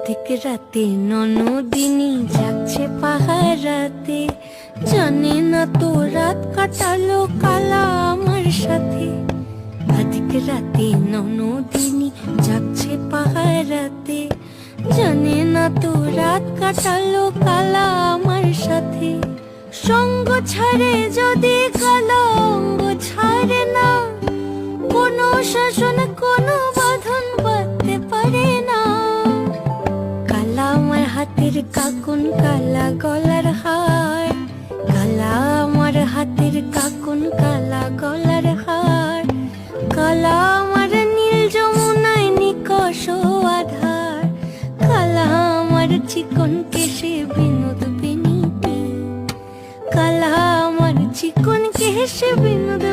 অর্ধেক রাতে ননদিনী যাচ্ছে পাহারাতে, জানে না তো রাত কাটালো কালা আমার সাথে। অর্ধেক রাতে ননদিনী যাচ্ছে পাহারাতে, জানে না তো রাত কাটালো কালা আমার সাথে। সঙ্গ ছাড়ে যদি কালো অঙ্গ ছাড়ে না, কোনো শাসন কোনো বাঁধন বাঁধতে পারে না। কালা আমার হাতের কাকুন কালা গলার হার, কালা আমার হাতের কাকুন কালা গলার হার, কালা আমার নীল যমুনায় নিকষ আধার, কালা আমার চিকন কেশে বিনোদ বেনিতে, কালা আমার চিকন কেশে বিনোদ